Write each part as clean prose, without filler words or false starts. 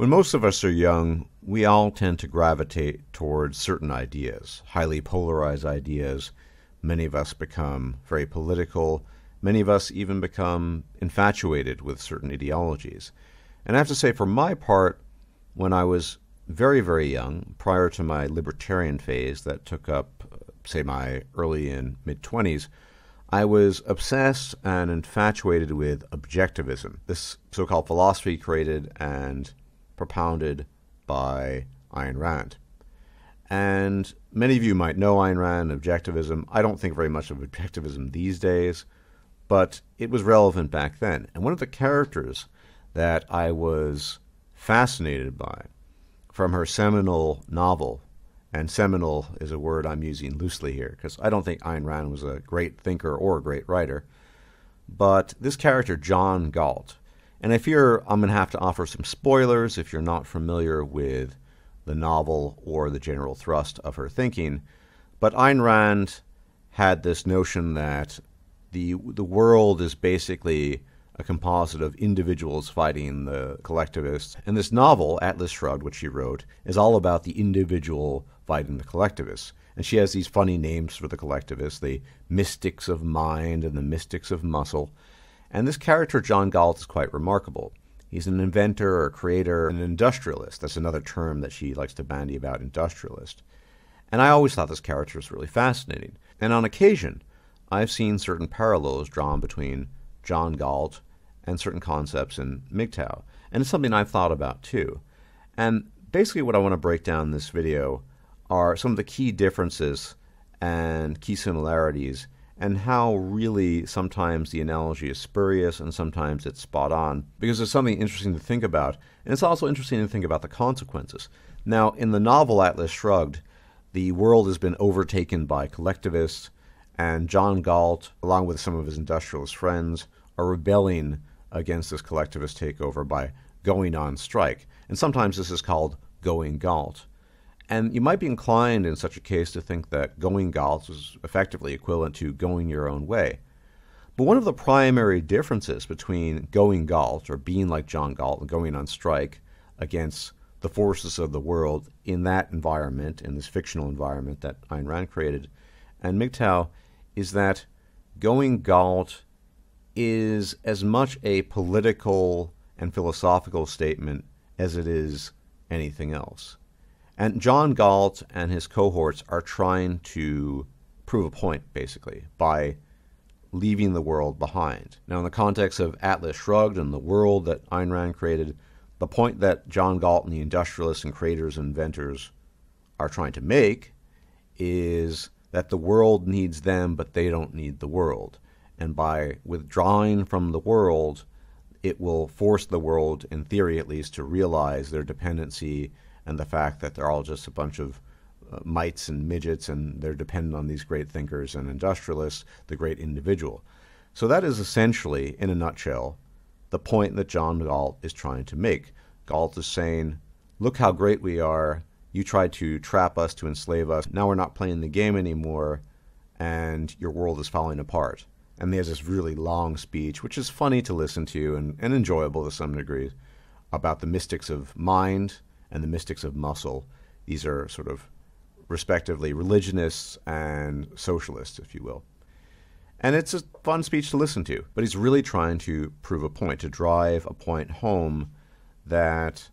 When most of us are young, we all tend to gravitate towards certain ideas, highly polarized ideas. Many of us become very political. Many of us even become infatuated with certain ideologies. And I have to say, for my part, when I was very, very young, prior to my libertarian phase that took up, say, my early and mid-20s, I was obsessed and infatuated with objectivism, this so-called philosophy created and propounded by Ayn Rand. And many of you might know Ayn Rand and objectivism. I don't think very much of objectivism these days, but it was relevant back then. And one of the characters that I was fascinated by from her seminal novel, and seminal is a word I'm using loosely here because I don't think Ayn Rand was a great thinker or a great writer, but this character, John Galt. And I fear I'm going to have to offer some spoilers if you're not familiar with the novel or the general thrust of her thinking. But Ayn Rand had this notion that the world is basically a composite of individuals fighting the collectivists. And this novel, Atlas Shrugged, which she wrote, is all about the individual fighting the collectivists. And she has these funny names for the collectivists, the mystics of mind and the mystics of muscle. And this character, John Galt, is quite remarkable. He's an inventor or creator, an industrialist. That's another term that she likes to bandy about, industrialist. And I always thought this character was really fascinating. And on occasion, I've seen certain parallels drawn between John Galt and certain concepts in MGTOW. And it's something I've thought about too. And basically what I want to break down in this video are some of the key differences and key similarities and how really sometimes the analogy is spurious and sometimes it's spot on, because there's something interesting to think about, and it's also interesting to think about the consequences. Now, in the novel Atlas Shrugged, the world has been overtaken by collectivists, and John Galt, along with some of his industrialist friends, are rebelling against this collectivist takeover by going on strike. And sometimes this is called going Galt. And you might be inclined in such a case to think that going Galt is effectively equivalent to going your own way. But one of the primary differences between going Galt, or being like John Galt, and going on strike against the forces of the world in that environment, in this fictional environment that Ayn Rand created, and MGTOW, is that going Galt is as much a political and philosophical statement as it is anything else. And John Galt and his cohorts are trying to prove a point, basically, by leaving the world behind. Now, in the context of Atlas Shrugged and the world that Ayn Rand created, the point that John Galt and the industrialists and creators and inventors are trying to make is that the world needs them, but they don't need the world. And by withdrawing from the world, it will force the world, in theory at least, to realize their dependency and the fact that they're all just a bunch of mites and midgets, and they're dependent on these great thinkers and industrialists, the great individual. So that is essentially, in a nutshell, the point that John Galt is trying to make. Galt is saying, look how great we are. You tried to trap us, to enslave us. Now we're not playing the game anymore, and your world is falling apart. And there's this really long speech, which is funny to listen to and enjoyable to some degree, about the mystics of mind and the mystics of muscle. These are sort of respectively religionists and socialists, if you will. And it's a fun speech to listen to, but he's really trying to prove a point, to drive a point home that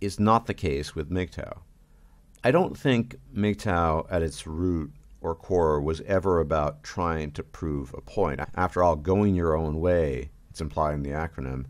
is not the case with MGTOW. I don't think MGTOW at its root or core was ever about trying to prove a point. After all, going your own way, it's implied in the acronym,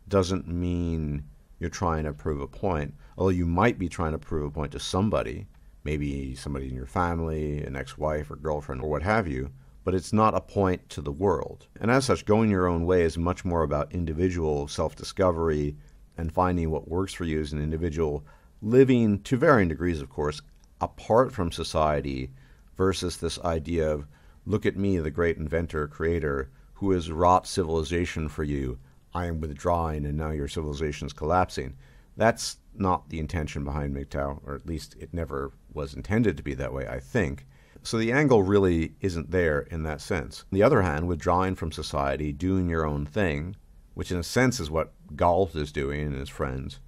doesn't mean you're trying to prove a point, although you might be trying to prove a point to somebody, maybe somebody in your family, an ex-wife or girlfriend or what have you, but it's not a point to the world. And as such, going your own way is much more about individual self-discovery and finding what works for you as an individual, living to varying degrees, of course, apart from society versus this idea of, look at me, the great inventor, creator, who has wrought civilization for you. I am withdrawing and now your civilization is collapsing. That's not the intention behind MGTOW, or at least it never was intended to be that way, I think. So the angle really isn't there in that sense. On the other hand, withdrawing from society, doing your own thing, which in a sense is what Galt is doing and his friends,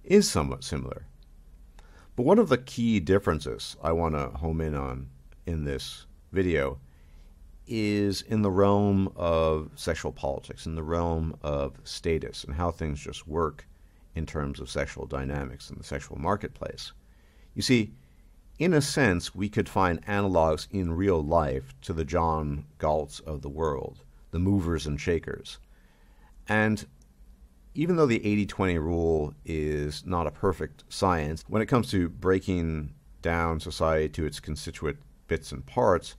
is somewhat similar. But one of the key differences I want to home in on in this video is in the realm of sexual politics, in the realm of status, and how things just work in terms of sexual dynamics in the sexual marketplace. You see, in a sense, we could find analogs in real life to the John Galts of the world, the movers and shakers. And even though the 80-20 rule is not a perfect science, when it comes to breaking down society to its constituent bits and parts,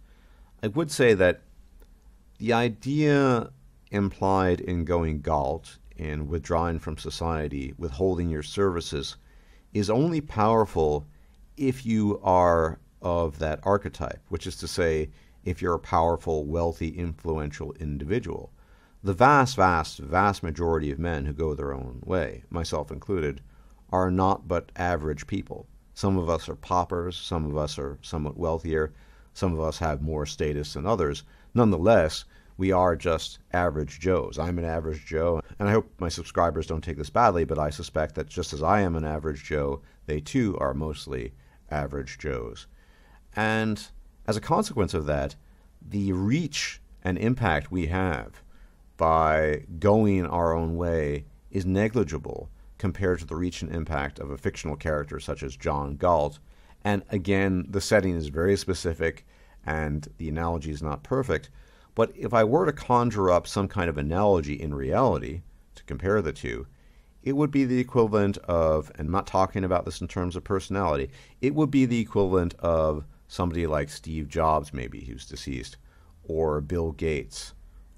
I would say that the idea implied in going Galt, in withdrawing from society, withholding your services, is only powerful if you are of that archetype, which is to say, if you're a powerful, wealthy, influential individual. The vast majority of men who go their own way, myself included, are not but average people. Some of us are paupers, some of us are somewhat wealthier, some of us have more status than others. Nonetheless, we are just average Joes. I'm an average Joe, and I hope my subscribers don't take this badly, but I suspect that just as I am an average Joe, they too are mostly average Joes. And as a consequence of that, the reach and impact we have by going our own way is negligible compared to the reach and impact of a fictional character such as John Galt. And again, the setting is very specific and the analogy is not perfect. But if I were to conjure up some kind of analogy in reality to compare the two, it would be the equivalent of, and I'm not talking about this in terms of personality, it would be the equivalent of somebody like Steve Jobs, maybe, who's deceased, or Bill Gates,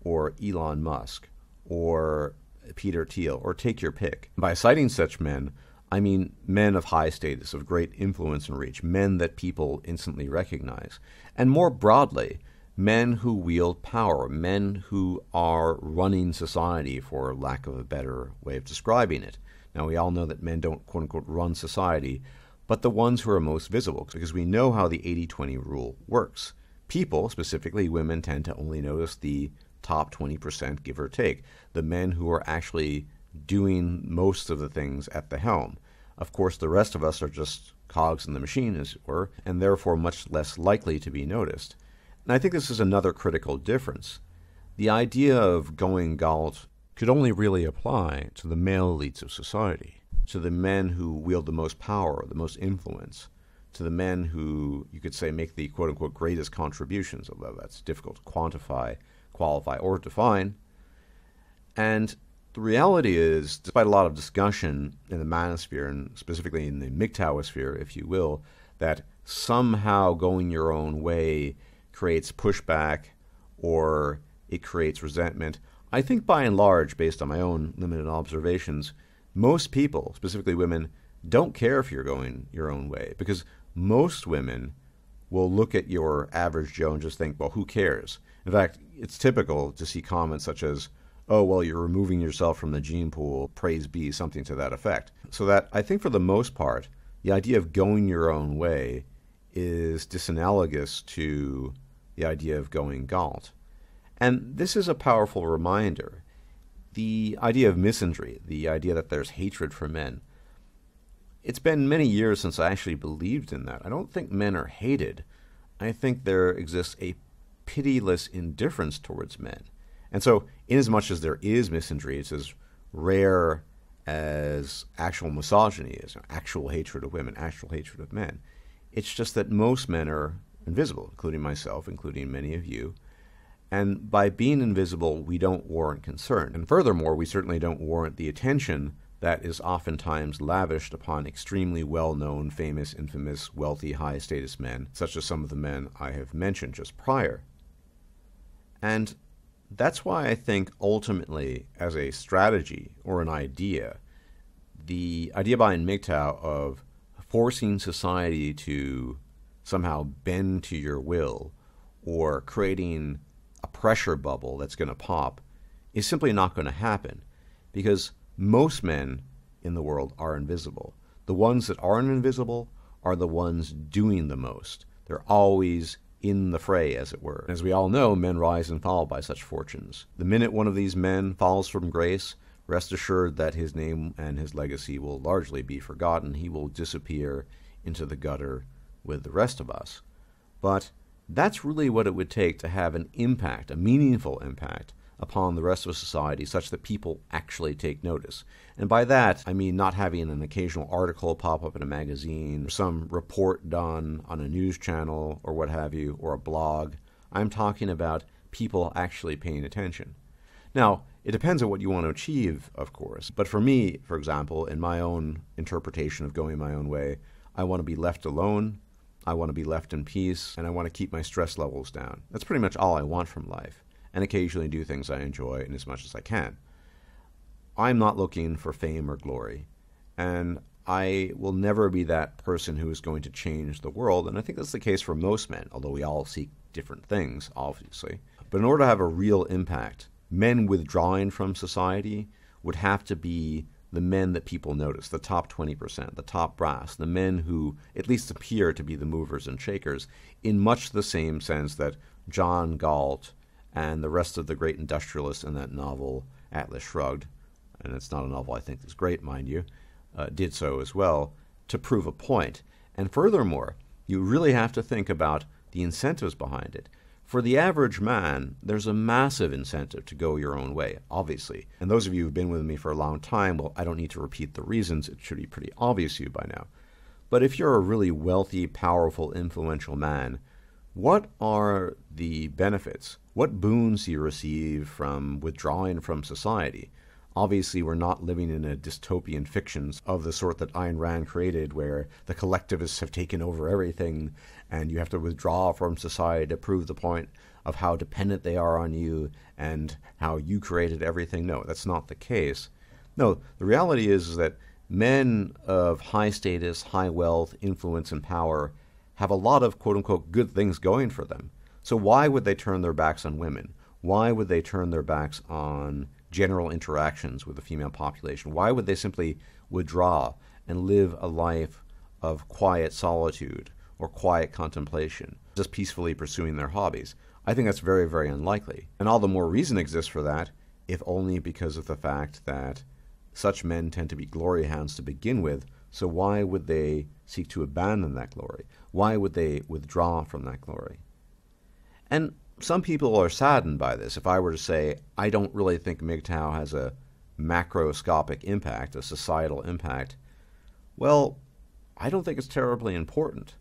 or Elon Musk, or Peter Thiel, or take your pick. By citing such men, I mean men of high status, of great influence and reach, men that people instantly recognize. And more broadly, men who wield power, men who are running society, for lack of a better way of describing it. Now, we all know that men don't, quote-unquote, run society, but the ones who are most visible, because we know how the 80-20 rule works. People, specifically women, tend to only notice the top 20%, give or take, the men who are actually doing most of the things at the helm. Of course, the rest of us are just cogs in the machine, as it were, and therefore much less likely to be noticed. And I think this is another critical difference. The idea of going Galt could only really apply to the male elites of society, to the men who wield the most power, the most influence, to the men who, you could say, make the quote-unquote greatest contributions, although that's difficult to quantify, qualify, or define. And the reality is, despite a lot of discussion in the manosphere, and specifically in the MGTOWosphere, if you will, that somehow going your own way creates pushback or it creates resentment, I think by and large, based on my own limited observations, most people, specifically women, don't care if you're going your own way, because most women will look at your average Joe and just think, well, who cares? In fact, it's typical to see comments such as, oh, well, you're removing yourself from the gene pool, praise be, something to that effect. So that I think for the most part, the idea of going your own way is disanalogous to the idea of going Galt. And this is a powerful reminder. The idea of misandry, the idea that there's hatred for men, it's been many years since I actually believed in that. I don't think men are hated. I think there exists a pitiless indifference towards men. And so, inasmuch as there is misandry, it's as rare as actual misogyny is, actual hatred of women, actual hatred of men. It's just that most men are invisible, including myself, including many of you. And by being invisible, we don't warrant concern. And furthermore, we certainly don't warrant the attention that is oftentimes lavished upon extremely well-known, famous, infamous, wealthy, high-status men, such as some of the men I have mentioned just prior. And that's why I think ultimately, as a strategy or an idea, the idea behind MGTOW of forcing society to somehow bend to your will or creating a pressure bubble that's going to pop is simply not going to happen, because most men in the world are invisible. The ones that aren't invisible are the ones doing the most. They're always in the fray, as it were. As we all know, men rise and fall by such fortunes. The minute one of these men falls from grace, rest assured that his name and his legacy will largely be forgotten. He will disappear into the gutter with the rest of us. But that's really what it would take to have an impact, a meaningful impact, upon the rest of society such that people actually take notice. And by that, I mean not having an occasional article pop up in a magazine, or some report done on a news channel or what have you, or a blog. I'm talking about people actually paying attention. Now, it depends on what you want to achieve, of course. But for me, for example, in my own interpretation of going my own way, I want to be left alone, I want to be left in peace, and I want to keep my stress levels down. That's pretty much all I want from life, and occasionally do things I enjoy in as much as I can. I'm not looking for fame or glory, and I will never be that person who is going to change the world, and I think that's the case for most men, although we all seek different things, obviously. But in order to have a real impact, men withdrawing from society would have to be the men that people notice, the top 20%, the top brass, the men who at least appear to be the movers and shakers, in much the same sense that John Galt and the rest of the great industrialists in that novel, Atlas Shrugged, and it's not a novel I think that's great, mind you, did so as well, to prove a point. And furthermore, you really have to think about the incentives behind it. For the average man, there's a massive incentive to go your own way, obviously. And those of you who've been with me for a long time, well, I don't need to repeat the reasons. It should be pretty obvious to you by now. But if you're a really wealthy, powerful, influential man, what are the benefits? What boons do you receive from withdrawing from society? Obviously, we're not living in a dystopian fiction of the sort that Ayn Rand created, where the collectivists have taken over everything and you have to withdraw from society to prove the point of how dependent they are on you and how you created everything. No, that's not the case. No, the reality is that men of high status, high wealth, influence, and power have a lot of quote-unquote good things going for them. So why would they turn their backs on women? Why would they turn their backs on general interactions with the female population? Why would they simply withdraw and live a life of quiet solitude or quiet contemplation, just peacefully pursuing their hobbies? I think that's very, very unlikely. And all the more reason exists for that, if only because of the fact that such men tend to be glory hounds to begin with. So why would they seek to abandon that glory? Why would they withdraw from that glory? And some people are saddened by this. If I were to say, I don't really think MGTOW has a macroscopic impact, a societal impact, well, I don't think it's terribly important.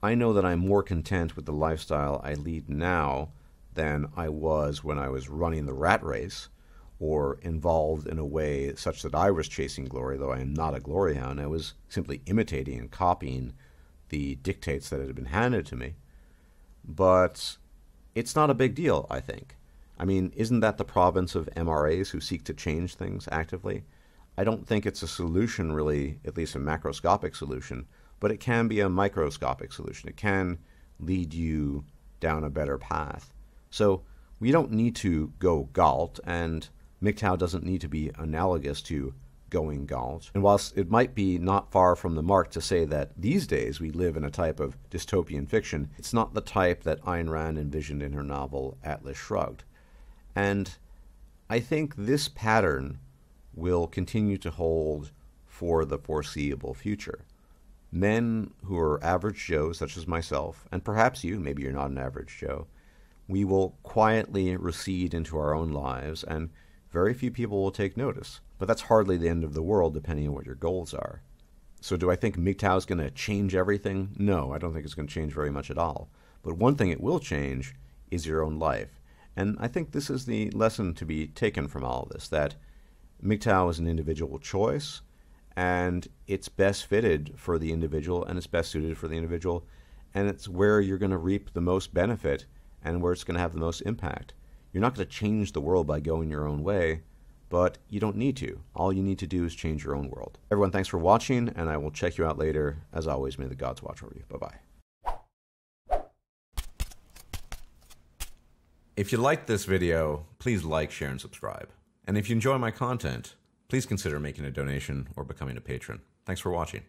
I know that I'm more content with the lifestyle I lead now than I was when I was running the rat race or involved in a way such that I was chasing glory, though I am not a glory hound. I was simply imitating and copying the dictates that had been handed to me. But it's not a big deal, I think. I mean, isn't that the province of MRAs who seek to change things actively? I don't think it's a solution, really, at least a macroscopic solution, but it can be a microscopic solution. It can lead you down a better path. So we don't need to go Galt, and MGTOW doesn't need to be analogous to going Galt. And whilst it might be not far from the mark to say that these days we live in a type of dystopian fiction, it's not the type that Ayn Rand envisioned in her novel Atlas Shrugged. And I think this pattern will continue to hold for the foreseeable future. Men who are average Joes, such as myself, and perhaps you, maybe you're not an average Joe, we will quietly recede into our own lives, and very few people will take notice. But that's hardly the end of the world, depending on what your goals are. So do I think MGTOW is going to change everything? No, I don't think it's going to change very much at all. But one thing it will change is your own life. And I think this is the lesson to be taken from all of this, that MGTOW is an individual choice, and it's best fitted for the individual, and it's best suited for the individual, and it's where you're going to reap the most benefit and where it's going to have the most impact. You're not going to change the world by going your own way, but you don't need to. All you need to do is change your own world. Everyone, thanks for watching, and I will check you out later. As always, may the gods watch over you. Bye-bye. If you liked this video, please like, share, and subscribe. And if you enjoy my content, please consider making a donation or becoming a patron. Thanks for watching.